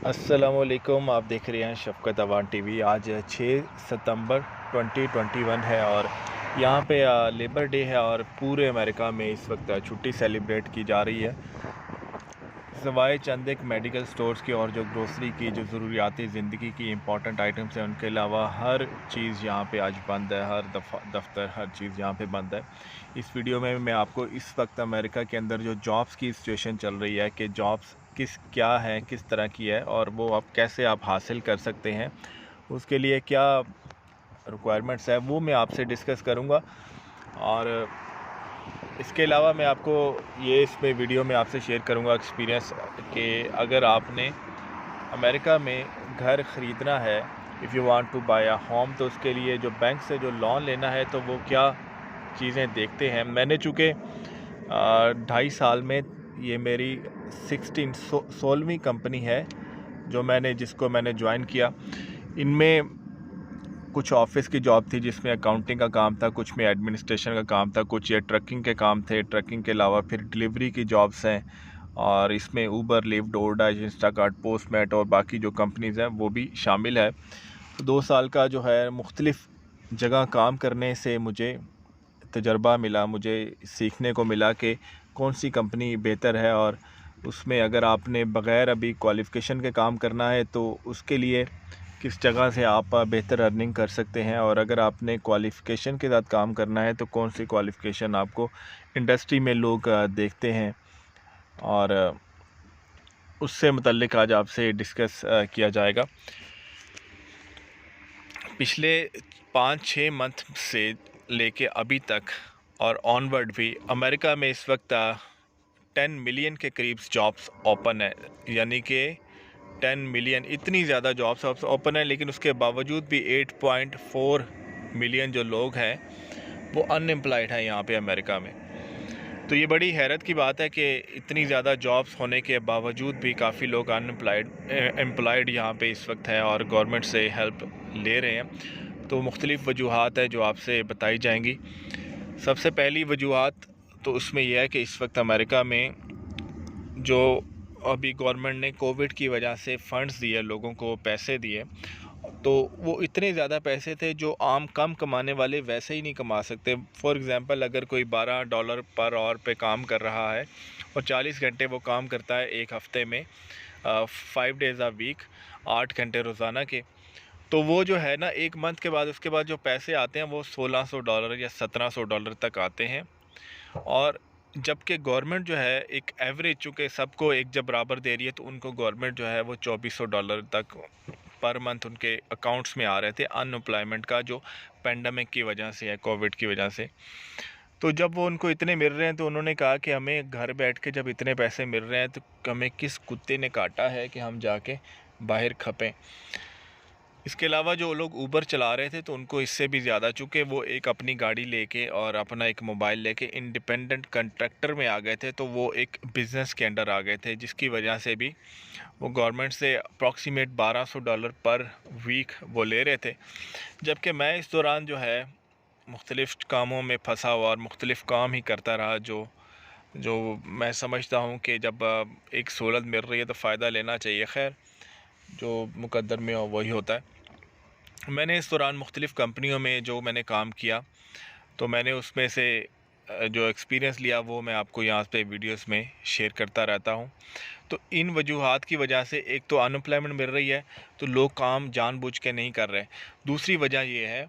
अस्सलामुअलैकुम। आप देख रहे हैं शफ़क़त अवान टीवी। आज 6 सितंबर 2021 है और यहाँ पे लेबर डे है और पूरे अमेरिका में इस वक्त छुट्टी सेलिब्रेट की जा रही है। सिवाय चंद एक मेडिकल स्टोर्स की और जो ग्रोसरी की जो ज़रूरियाती ज़िंदगी की इंपॉर्टेंट आइटम्स हैं, उनके अलावा हर चीज़ यहाँ पे आज बंद है। हर दफ्तर हर चीज़ यहाँ पे बंद है। इस वीडियो में मैं आपको इस वक्त अमेरिका के अंदर जो जॉब्स की सिचुएशन चल रही है कि जॉब्स क्या है, किस तरह की है और वो आप कैसे हासिल कर सकते हैं, उसके लिए क्या रिक्वायरमेंट्स है, वो मैं आपसे डिस्कस करूँगा। और इसके अलावा मैं आपको इसमें वीडियो में आपसे शेयर करूँगा एक्सपीरियंस कि अगर आपने अमेरिका में घर ख़रीदना है, if you want to buy a home, तो उसके लिए जो बैंक से जो लोन लेना है तो वो क्या चीज़ें देखते हैं। मैंने चूँकि 2.5 साल में ये मेरी 16वीं कंपनी है जिसको मैंने ज्वाइन किया। इनमें कुछ ऑफिस की जॉब थी जिसमें अकाउंटिंग का काम था, कुछ में एडमिनिस्ट्रेशन का काम था, कुछ ये ट्रकिंग के काम थे। ट्रकिंग के अलावा फिर डिलीवरी की जॉब्स हैं और इसमें ऊबर, लिफ्ट, डोरडाश, इंस्टाकार्ट, पोस्टमेट और बाकी जो कंपनीज़ हैं वो भी शामिल है। तो 2 साल का जो है मुख्तलिफ़ जगह काम करने से मुझे तजर्बा मिला, मुझे सीखने को मिला कि कौन सी कंपनी बेहतर है और उसमें अगर आपने बग़ैर अभी क्वालिफ़िकेशन के काम करना है तो उसके लिए किस जगह से आप बेहतर अर्निंग कर सकते हैं, और अगर आपने क्वालिफ़िकेशन के साथ काम करना है तो कौन सी क्वालिफ़िकेशन आपको इंडस्ट्री में लोग देखते हैं, और उससे मुतल्लिक आज आपसे डिस्कस किया जाएगा। पिछले 5-6 मंथ से लेके अभी तक और ऑनवर्ड भी अमेरिका में इस वक्त 10 मिलियन के करीब जॉब्स ओपन है, यानी कि 10 मिलियन, इतनी ज़्यादा जॉब्स ओपन है। लेकिन उसके बावजूद भी 8.4 मिलियन जो लोग हैं वो अनएम्प्लॉयड हैं यहाँ पे अमेरिका में। तो ये बड़ी हैरत की बात है कि इतनी ज़्यादा जॉब्स होने के बावजूद भी काफ़ी लोग एम्प्लॉयड यहाँ पे इस वक्त है और गवर्नमेंट से हेल्प ले रहे हैं। तो मुख्तलिफ़ वजूहात हैं जो आपसे बताई जाएंगी। सबसे पहली वजूहात तो उसमें यह है कि इस वक्त अमेरिका में जो अभी गवर्नमेंट ने कोविड की वजह से फ़ंड्स दिए, लोगों को पैसे दिए, तो वो इतने ज़्यादा पैसे थे जो आम कम कमाने वाले वैसे ही नहीं कमा सकते। फॉर एग्ज़ाम्पल, अगर कोई $12 पर आवर पे काम कर रहा है और 40 घंटे वो काम करता है एक हफ़्ते में, 5 डेज़ अ वीक, 8 घंटे रोज़ाना के, तो वो जो है ना, एक मंथ के बाद उसके बाद जो पैसे आते हैं वो $1600 या $1700 तक आते हैं। और जबकि गवर्नमेंट जो है एक एवरेज, चूँकि सबको एक जब बराबर दे रही है, तो उनको गवर्नमेंट जो है वो $2400 तक पर मंथ उनके अकाउंट्स में आ रहे थे, अनएम्प्लॉयमेंट का जो पेंडेमिक की वजह से है, कोविड की वजह से। तो जब वो उनको इतने मिल रहे हैं तो उन्होंने कहा कि हमें घर बैठ के जब इतने पैसे मिल रहे हैं तो हमें किस कुत्ते ने काटा है कि हम जाके बाहर खपें। इसके अलावा जो लोग ऊबर चला रहे थे तो उनको इससे भी ज़्यादा, चूँकि वो एक अपनी गाड़ी लेके और अपना एक मोबाइल लेके इंडिपेंडेंट कंट्रैक्टर में आ गए थे, तो वो एक बिज़नेस के अंडर आ गए थे, जिसकी वजह से भी वो गवर्नमेंट से अप्रॉक्सीमेट $1200 पर वीक वो ले रहे थे। जबकि मैं इस दौरान जो है मुख्तलिफ़ कामों में फंसा हुआ और मुख्तलिफ़ काम ही करता रहा, जो जो मैं समझता हूँ कि जब एक सहूलत मिल रही है तो फ़ायदा लेना चाहिए। खैर, जो मुकद्दर में हो वही होता है। मैंने इस दौरान मुख्तलिफ़ कंपनियों में जो मैंने काम किया, तो मैंने उसमें से जो एक्सपीरियंस लिया वो मैं आपको यहाँ पे वीडियोस में शेयर करता रहता हूँ। तो इन वजूहात की वजह से एक तो अनएम्प्लॉयमेंट मिल रही है, तो लोग काम जानबूझ के नहीं कर रहे। दूसरी वजह ये है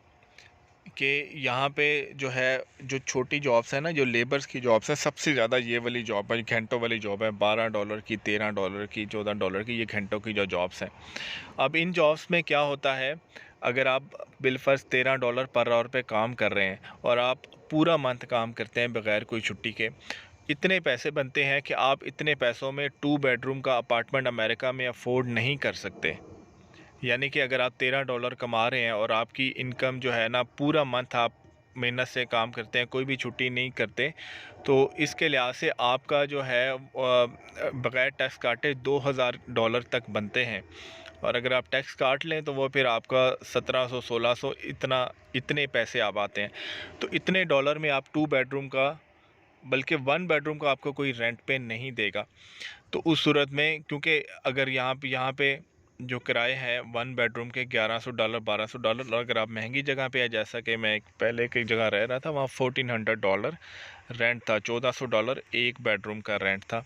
कि यहाँ पे जो है, जो छोटी जॉब्स है ना, जो लेबर्स की जॉब्स है, सबसे ज़्यादा ये वाली जॉब है, घंटों वाली जॉब है, $12 की, $13 की, $14 की, ये घंटों की जो जॉब्स हैं। अब इन जॉब्स में क्या होता है, अगर आप बिलफ़र्ज़ $13 पर आवर पे काम कर रहे हैं और आप पूरा मंथ काम करते हैं बग़ैर कोई छुट्टी के, इतने पैसे बनते हैं कि आप इतने पैसों में 2 बेडरूम का अपार्टमेंट अमेरिका में अफोर्ड नहीं कर सकते। यानी कि अगर आप $13 कमा रहे हैं और आपकी इनकम जो है ना, पूरा मंथ आप मेहनत से काम करते हैं, कोई भी छुट्टी नहीं करते, तो इसके लिहाज से आपका जो है बग़ैर टैक्स काटे $2000 तक बनते हैं। और अगर आप टैक्स काट लें तो वो फिर आपका 1700-1600 इतने पैसे आप आते हैं। तो इतने डॉलर में आप 2 बेडरूम का, बल्कि 1 बेडरूम का आपको कोई रेंट पे नहीं देगा। तो उस सूरत में, क्योंकि अगर यहाँ पे जो किराए हैं 1 बेडरूम के $1100 $1200, और अगर आप महंगी जगह पे है, जैसा कि मैं पहले की जगह रह रहा था, वहाँ $1400 रेंट था, $1400 एक बेडरूम का रेंट था।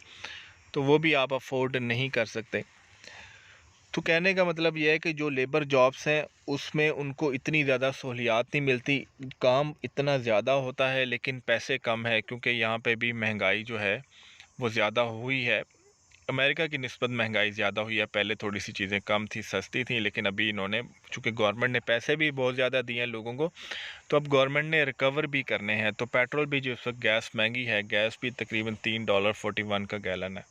तो वो भी आप अफोर्ड नहीं कर सकते। तो कहने का मतलब ये है कि जो लेबर जॉब्स हैं उसमें उनको इतनी ज़्यादा सहूलियात नहीं मिलती, काम इतना ज़्यादा होता है लेकिन पैसे कम है, क्योंकि यहाँ पे भी महंगाई जो है वो ज़्यादा हुई है। अमेरिका की निस्बत महंगाई ज़्यादा हुई है। पहले थोड़ी सी चीज़ें कम थी, सस्ती थी, लेकिन अभी इन्होंने, चूँकि गवर्नमेंट ने पैसे भी बहुत ज़्यादा दिए हैं लोगों को, तो अब गवर्नमेंट ने रिकवर भी करने हैं। तो पेट्रोल भी, जो इस वक्त गैस महंगी है, गैस भी तकरीबन $3.41 का गैलन है।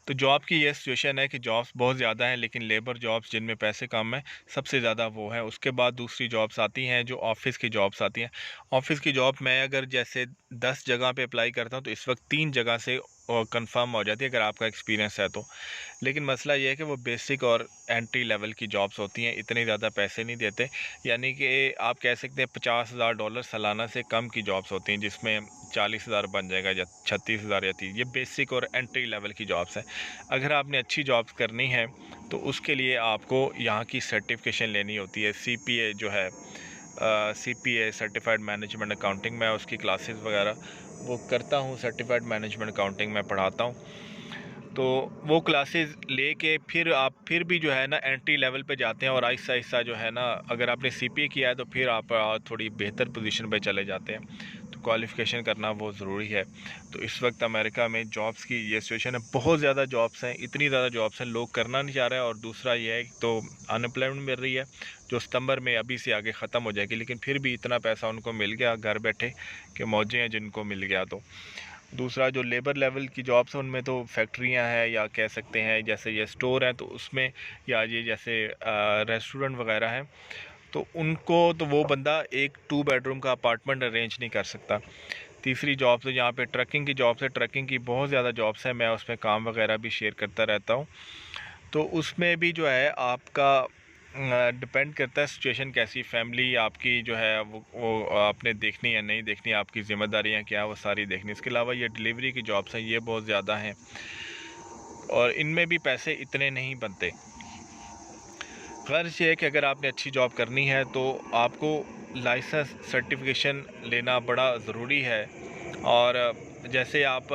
तो जॉब की ये सिचुएशन है कि जॉब्स बहुत ज़्यादा हैं, लेकिन लेबर जॉब्स जिनमें पैसे कम हैं सबसे ज़्यादा वो है। उसके बाद दूसरी जॉब्स आती हैं जो ऑफ़िस की जॉब्स आती हैं। ऑफ़िस की जॉब मैं अगर जैसे 10 जगह पे अप्लाई करता हूँ तो इस वक्त 3 जगह से कंफर्म हो जाती है, अगर आपका एक्सपीरियंस है तो। लेकिन मसला ये है कि वो बेसिक और एंट्री लेवल की जॉब्स होती हैं, इतने ज़्यादा पैसे नहीं देते। यानी कि आप कह सकते हैं $50,000 सालाना से कम की जॉब्स होती हैं, जिसमें 40,000 बन जाएगा या 36,000 या 30। ये बेसिक और एंट्री लेवल की जॉब्स हैं। अगर आपने अच्छी जॉब्स करनी है तो उसके लिए आपको यहाँ की सर्टिफिकेशन लेनी होती है। CPA जो है, CPA सर्टिफाइड मैनेजमेंट अकाउंटिंग, मैं उसकी क्लासेस वगैरह वो करता हूँ। सर्टिफाइड मैनेजमेंट अकाउंटिंग मैं पढ़ाता हूँ। तो वो क्लासेस लेके फिर आप फिर भी जो है ना एंट्री लेवल पे जाते हैं, और आहिस्ता आहिस्ता जो है ना, अगर आपने CPA किया है तो फिर आप थोड़ी बेहतर पोजीशन पे चले जाते हैं। तो क्वालिफ़िकेशन करना बहुत ज़रूरी है। तो इस वक्त अमेरिका में जॉब्स की ये सिचुएशन है, बहुत ज़्यादा जॉब्स हैं, इतनी ज़्यादा जॉब्स हैं, लोग करना नहीं चाह रहे हैं। और दूसरा ये है तो अनएम्प्लॉयमेंट मिल रही है, जो सितंबर में अभी से आगे ख़त्म हो जाएगी, लेकिन फिर भी इतना पैसा उनको मिल गया घर बैठे कि मौजें हैं जिनको मिल गया। तो दूसरा जो लेबर लेवल की जॉब्स हैं उनमें तो फैक्ट्रियां हैं, या कह सकते हैं जैसे ये स्टोर हैं तो उसमें, या ये जैसे रेस्टोरेंट वगैरह हैं, तो उनको तो वो बंदा एक 2 बेडरूम का अपार्टमेंट अरेंज नहीं कर सकता। तीसरी जॉब्स है यहाँ पे ट्रकिंग की जॉब्स है। ट्रकिंग की बहुत ज़्यादा जॉब्स हैं, मैं उसमें काम वगैरह भी शेयर करता रहता हूँ। तो उसमें भी जो है आपका डिपेंड करता है सिचुएशन कैसी, फैमिली आपकी जो है वो आपने देखनी या नहीं देखनी, आपकी ज़िम्मेदारियाँ क्या है वो सारी देखनी। इसके अलावा ये डिलीवरी की जॉब्स हैं, ये बहुत ज़्यादा हैं, और इनमें भी पैसे इतने नहीं बनते। ग़र्ज़ ये है कि अगर आपने अच्छी जॉब करनी है तो आपको लाइसेंस सर्टिफिकेशन लेना बड़ा ज़रूरी है। और जैसे आप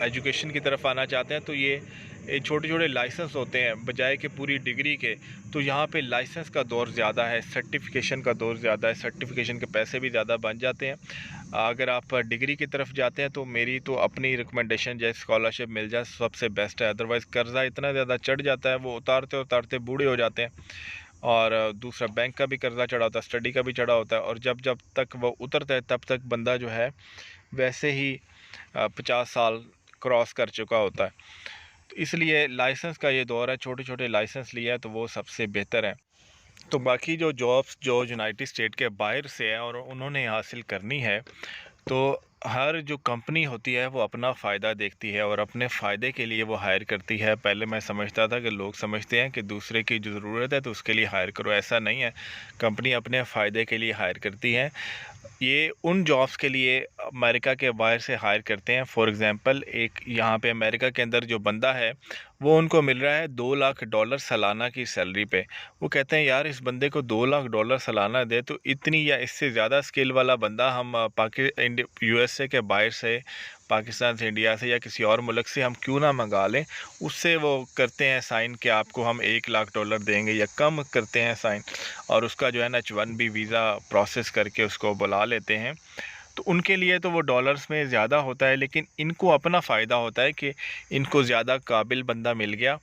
एजुकेशन की तरफ आना चाहते हैं तो ये छोटे छोटे लाइसेंस होते हैं बजाय कि पूरी डिग्री के। तो यहाँ पे लाइसेंस का दौर ज़्यादा है, सर्टिफिकेशन का दौर ज़्यादा है, सर्टिफिकेशन के पैसे भी ज़्यादा बन जाते हैं। अगर आप डिग्री की तरफ जाते हैं तो मेरी तो अपनी रिकमेंडेशन, जैसे स्कॉलरशिप मिल जाए सबसे बेस्ट है। अदरवाइज़ कर्ज़ा इतना ज़्यादा चढ़ जाता है, वो उतारते उतारते बूढ़े हो जाते हैं। और दूसरा बैंक का भी कर्ज़ा चढ़ा होता है, स्टडी का भी चढ़ा होता है, और जब जब तक वो उतरता है तब तक बंदा जो है वैसे ही 50 साल क्रॉस कर चुका होता है। तो इसलिए लाइसेंस का ये दौर है, छोटे छोटे लाइसेंस लिया है तो वो सबसे बेहतर है। तो बाकी जो जॉब्स जो यूनाइटेड स्टेट के बाहर से है और उन्होंने हासिल करनी है, तो हर जो कंपनी होती है वो अपना फ़ायदा देखती है और अपने फ़ायदे के लिए वो हायर करती है। पहले मैं समझता था कि लोग समझते हैं कि दूसरे की जो ज़रूरत है तो उसके लिए हायर करो, ऐसा नहीं है। कंपनी अपने फ़ायदे के लिए हायर करती है। ये उन जॉब्स के लिए अमेरिका के बाहर से हायर करते हैं। फॉर एग्ज़ाम्पल, एक यहाँ पे अमेरिका के अंदर जो बंदा है वो उनको मिल रहा है $2 लाख सालाना की सैलरी पे। वो कहते हैं यार इस बंदे को $2 लाख सालाना दे तो इतनी या इससे ज़्यादा स्किल वाला बंदा हम USA के बाहर से, पाकिस्तान से, इंडिया से या किसी और मुल्क से हम क्यों ना मंगा लें। उससे वो करते हैं साइन कि आपको हम $1 लाख देंगे, या कम करते हैं साइन, और उसका जो है ना H1B वीज़ा प्रोसेस करके उसको बुला लेते हैं। तो उनके लिए तो वो डॉलर्स में ज़्यादा होता है, लेकिन इनको अपना फ़ायदा होता है कि इनको ज़्यादा काबिल बंदा मिल गया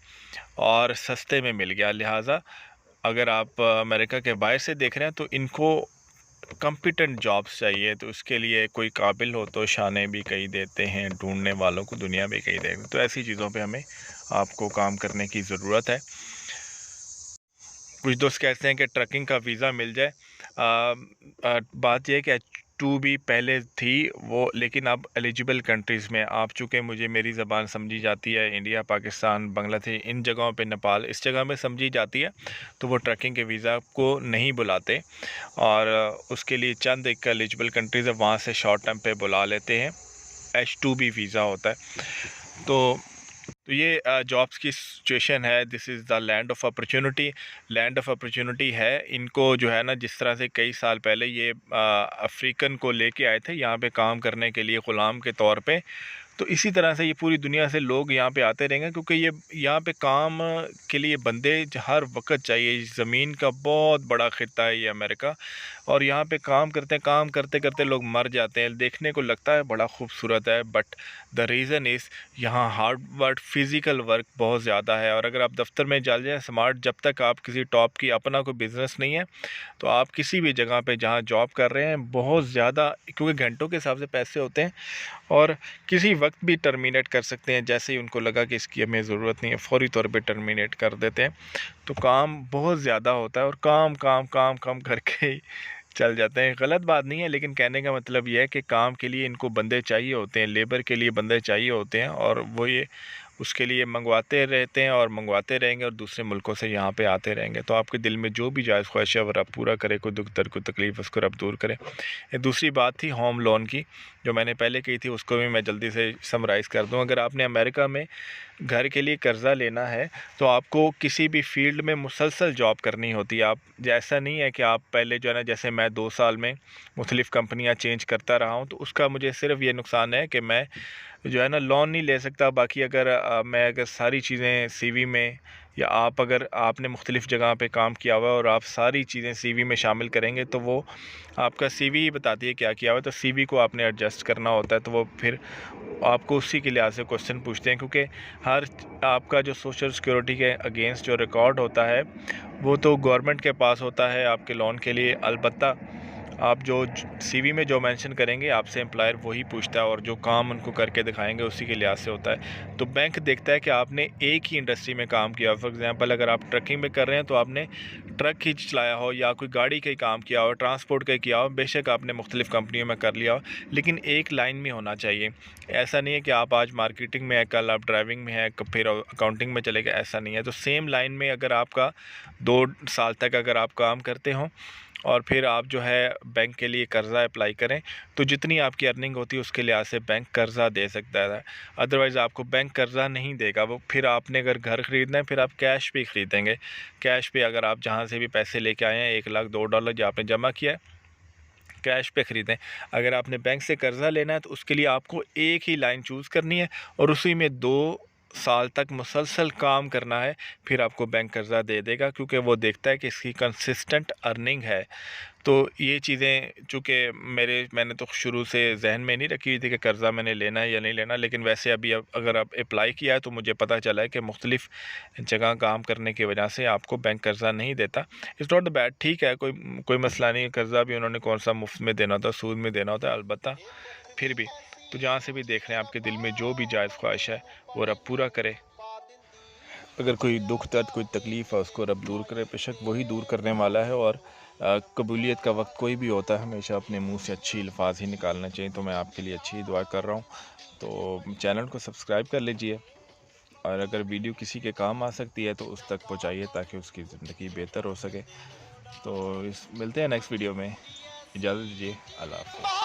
और सस्ते में मिल गया। लिहाजा अगर आप अमेरिका के बाहर से देख रहे हैं तो इनको कॉम्पिटेंट जॉब्स चाहिए, तो उसके लिए कोई काबिल हो तो शाने भी कई देते हैं, ढूंढने वालों को दुनिया भी कई देते हैं। तो ऐसी चीज़ों पे हमें आपको काम करने की ज़रूरत है। कुछ दोस्त कहते हैं कि ट्रकिंग का वीज़ा मिल जाए। बात यह है कि H2B पहले थी वो, लेकिन अब एलिजिबल कंट्रीज़ में आप चूँकि मुझे मेरी ज़बान समझी जाती है, इंडिया, पाकिस्तान, बांग्लादेश, इन जगहों पे, नेपाल, इस जगह में समझी जाती है, तो वो ट्रकिंग के वीज़ा को नहीं बुलाते। और उसके लिए चंद एक एलिजिबल कंट्रीज़ है, वहाँ से शॉर्ट टर्म पे बुला लेते हैं। H2B वीज़ा होता है। तो तो ये जॉब्स की सिचुएशन है। This is the land of opportunity है। इनको जो है ना, जिस तरह से कई साल पहले ये अफ्रीकन को लेके आए थे यहाँ पे काम करने के लिए ग़ुलाम के तौर पे, तो इसी तरह से ये पूरी दुनिया से लोग यहाँ पे आते रहेंगे, क्योंकि ये यहाँ पे काम के लिए बंदे हर वक्त चाहिए। इस ज़मीन का बहुत बड़ा ख़ित्ता है ये अमेरिका, और यहाँ पे काम करते करते लोग मर जाते हैं। देखने को लगता है बड़ा खूबसूरत है, बट द रीज़न इज़ यहाँ हार्ड वर्क, फिज़िकल वर्क बहुत ज़्यादा है। और अगर आप दफ्तर में चल जाएँ स्मार्ट, जब तक आप किसी टॉप की अपना कोई बिज़नेस नहीं है, तो आप किसी भी जगह पे जहाँ जॉब कर रहे हैं बहुत ज़्यादा, क्योंकि घंटों के हिसाब से पैसे होते हैं, और किसी वक्त भी टर्मिनेट कर सकते हैं। जैसे ही उनको लगा कि इसकी हमें ज़रूरत नहीं है, फ़ौरी तौर पे टर्मिनेट कर देते हैं। तो काम बहुत ज़्यादा होता है, और काम काम काम काम करके ही चल जाते हैं। गलत बात नहीं है, लेकिन कहने का मतलब ये है कि काम के लिए इनको बंदे चाहिए होते हैं, लेबर के लिए बंदे चाहिए होते हैं, और वो ये उसके लिए मंगवाते रहते हैं और मंगवाते रहेंगे, और दूसरे मुल्कों से यहाँ पे आते रहेंगे। तो आपके दिल में जो भी जायज़ ख्वाहिश है वो रब पूरा करे, कोई दुख दर्द कोई तकलीफ़ उसको रब दूर करे। ये दूसरी बात थी होम लोन की, जो मैंने पहले की थी, उसको भी मैं जल्दी से समराइज़ कर दूँ। अगर आपने अमेरिका में घर के लिए कर्ज़ा लेना है, तो आपको किसी भी फ़ील्ड में मुसलसल जॉब करनी होती है। आप ऐसा नहीं है कि आप पहले जो है ना, जैसे मैं 2 साल में मुख्तलिफ़ कंपनियाँ चेंज करता रहा हूँ, तो उसका मुझे सिर्फ़ ये नुकसान है कि मैं जो है ना लोन नहीं ले सकता। बाकी अगर मैं अगर सारी चीज़ें सीवी में, या आप अगर आपने मुख्तलिफ़ जगह पे काम किया हुआ है और आप सारी चीज़ें सीवी में शामिल करेंगे, तो वो आपका सीवी ही बताती है क्या किया हुआ है। तो सीवी को आपने एडजस्ट करना होता है, तो वो फिर आपको उसी के लिहाज से क्वेश्चन पूछते हैं, क्योंकि हर आपका जो सोशल सिक्योरिटी के अगेंस्ट जो रिकॉर्ड होता है, वो तो गवर्नमेंट के पास होता है आपके लोन के लिए। अलबत्ता आप जो सीवी में जो मेंशन करेंगे, आपसे एम्प्लॉयर वही पूछता है, और जो काम उनको करके दिखाएंगे उसी के लिहाज से होता है। तो बैंक देखता है कि आपने एक ही इंडस्ट्री में काम किया हो। फॉर एग्जांपल, अगर आप ट्रकिंग में कर रहे हैं, तो आपने ट्रक ही चलाया हो, या कोई गाड़ी का ही काम किया हो, ट्रांसपोर्ट का किया हो, बेशक आपने मुख्तलिफ़ कंपनियों में कर लिया हो, लेकिन एक लाइन में होना चाहिए। ऐसा नहीं है कि आप आज मार्केटिंग में है, कल आप ड्राइविंग में है, फिर अकाउंटिंग में चले गए, ऐसा नहीं है। तो सेम लाइन में अगर आपका 2 साल तक अगर आप काम करते हो, और फिर आप जो है बैंक के लिए कर्ज़ा अप्लाई करें, तो जितनी आपकी अर्निंग होती है उसके लिहाज से बैंक कर्ज़ा दे सकता है। अदरवाइज़ आपको बैंक कर्ज़ा नहीं देगा। वो फिर आपने अगर घर ख़रीदना है, फिर आप कैश पे ख़रीदेंगे। कैश पे अगर आप जहाँ से भी पैसे लेके आए हैं, $1,00,000 जो आपने जमा किया है, कैश पे ख़रीदें। अगर आपने बैंक से कर्ज़ा लेना है, तो उसके लिए आपको एक ही लाइन चूज़ करनी है, और उसी में 2 साल तक मुसलसल काम करना है, फिर आपको बैंक कर्ज़ा दे देगा, क्योंकि वो देखता है कि इसकी कंसिस्टेंट अर्निंग है। तो ये चीज़ें चूँकि मैंने तो शुरू से जहन में नहीं रखी हुई थी कि कर्ज़ा मैंने लेना है या नहीं लेना, लेकिन वैसे अभी अगर आप अप्लाई किया है, तो मुझे पता चला है कि मुख्तलिफ़ जगह काम करने की वजह से आपको बैंक कर्ज़ा नहीं देता। इट्स नॉट द बैड, ठीक है, कोई मसला नहीं है। कर्ज़ा भी उन्होंने कौन सा मुफ्त में देना होता, सूद में देना होता है। अलबत्ता फिर भी, तो जहाँ से भी देख रहे हैं, आपके दिल में जो भी जायज़ ख्वाहिश है वो रब पूरा करे। अगर कोई दुख दर्द कोई तकलीफ़ है, उसको रब दूर करे, बेशक वही दूर करने वाला है। और कबूलियत का वक्त कोई भी होता है, हमेशा अपने मुंह से अच्छी अल्फाज ही निकालना चाहिए। तो मैं आपके लिए अच्छी ही दुआ कर रहा हूँ। तो चैनल को सब्सक्राइब कर लीजिए, और अगर वीडियो किसी के काम आ सकती है तो उस तक पहुँचाइए, ताकि उसकी ज़िंदगी बेहतर हो सके। तो मिलते हैं नेक्स्ट वीडियो में। इजाज़त दीजिए। अल्लाह हाफ़िज़।